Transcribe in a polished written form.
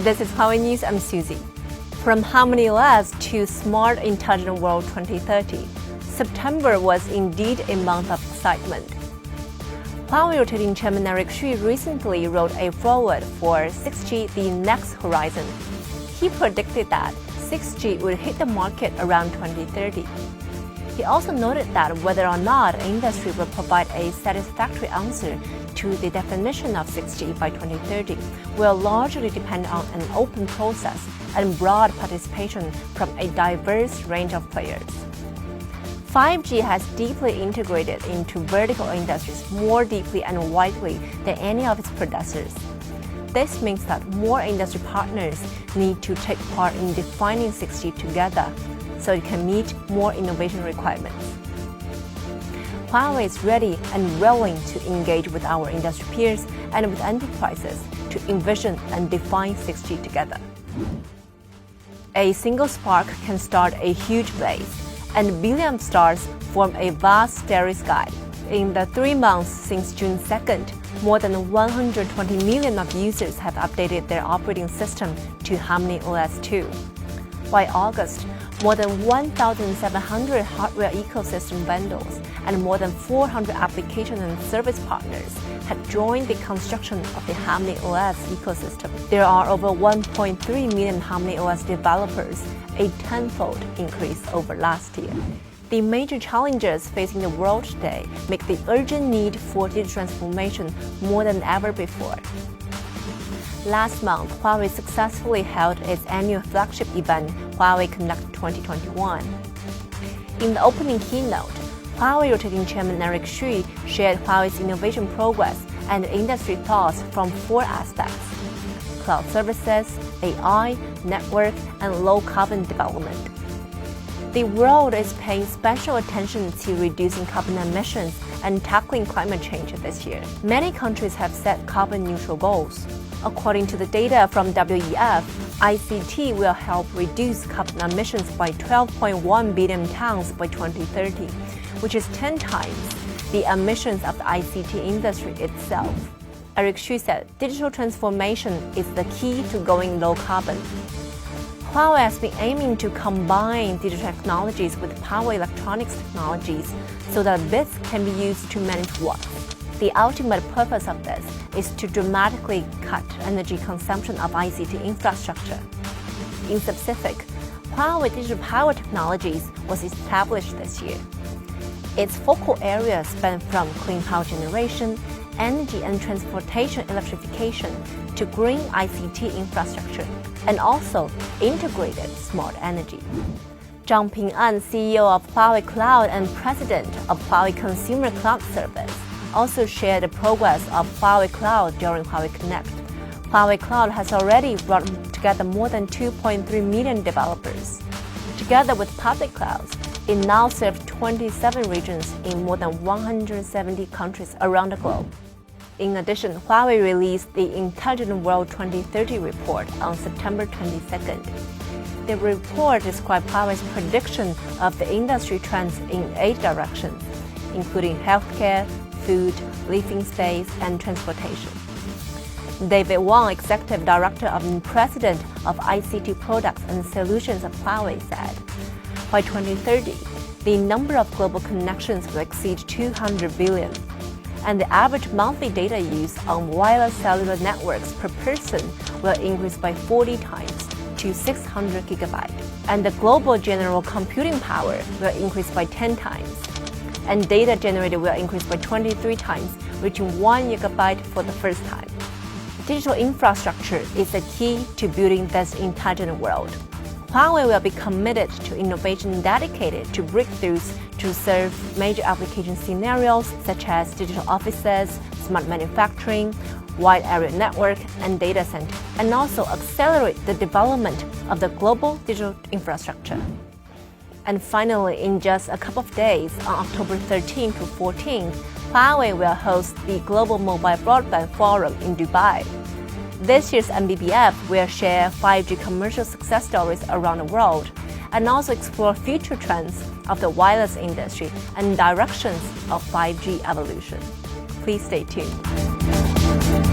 This is Huawei News. I'm Susie. From HarmonyOS to Smart Intelligent World 2030, September was indeed a month of excitement. Huawei rotating chairman Eric Xu recently wrote a foreword for 6G, the next horizon. He predicted that 6G would hit the market around 2030. He also noted that whether or not industry will provide a satisfactory answer to the definition of 6G by 2030 will largely depend on an open process and broad participation from a diverse range of players. 5G has deeply integrated into vertical industries more deeply and widely than any of its predecessors. This means that more industry partners need to take part in defining 6G together so it can meet more innovation requirements. Huawei is ready and willing to engage with our industry peers and with enterprises to envision and define 6G together. A single spark can start a huge blaze, and billion stars form a vast starry sky. In the 3 months since June 2nd, more than 120 million of users have updated their operating system to HarmonyOS 2. By August, more than 1,700 hardware ecosystem vendors and more than 400 application and service partners have joined the construction of the HarmonyOS ecosystem. There are over 1.3 million HarmonyOS developers, a tenfold increase over last year. The major challenges facing the world today make the urgent need for digital transformation more than ever before. Last month, Huawei successfully held its annual flagship event, Huawei Connect 2021. In the opening keynote, Huawei rotating chairman Eric Xu shared Huawei's innovation progress and industry thoughts from 4 aspects: cloud services, AI, network, and low-carbon development. The world is paying special attention to reducing carbon emissions and tackling climate change this year. Many countries have set carbon-neutral goals. According to the data from WEF, ICT will help reduce carbon emissions by 12.1 billion tons by 2030, which is 10 times the emissions of the ICT industry itself. Eric Xu said digital transformation is the key to going low carbon. Huawei has been aiming to combine digital technologies with power electronics technologies so that bits can be used to manage watts. The ultimate purpose of this is to dramatically cut energy consumption of ICT infrastructure. In specific, Huawei Digital Power Technologies was established this year. Its focal areas span from clean power generation, energy and transportation electrification to green ICT infrastructure, and also integrated smart energy. Zhang Ping'an, CEO of Huawei Cloud and president of Huawei Consumer Cloud Service, also shared the progress of Huawei Cloud during Huawei Connect. Huawei Cloud has already brought together more than 2.3 million developers. Together with public clouds, it now serves 27 regions in more than 170 countries around the globe. In addition, Huawei released the Intelligent World 2030 report on September 22nd. The report described Huawei's prediction of the industry trends in 8 directions, including healthcare, food, living space, and transportation. David Wang, Executive Director and President of ICT Products and Solutions of Huawei, said, by 2030, the number of global connections will exceed 200 billion, and the average monthly data use on wireless cellular networks per person will increase by 40 times to 600 gigabytes, and the global general computing power will increase by 10 times. And data generated will increase by 23 times, reaching 1 gigabyte for the first time. Digital infrastructure is the key to building this intelligent world. Huawei will be committed to innovation dedicated to breakthroughs to serve major application scenarios such as digital offices, smart manufacturing, wide area network, and data center, and also accelerate the development of the global digital infrastructure. And finally, in just a couple of days, on October 13 to 14, Huawei will host the Global Mobile Broadband Forum in Dubai. This year's MBBF will share 5G commercial success stories around the world and also explore future trends of the wireless industry and directions of 5G evolution. Please stay tuned.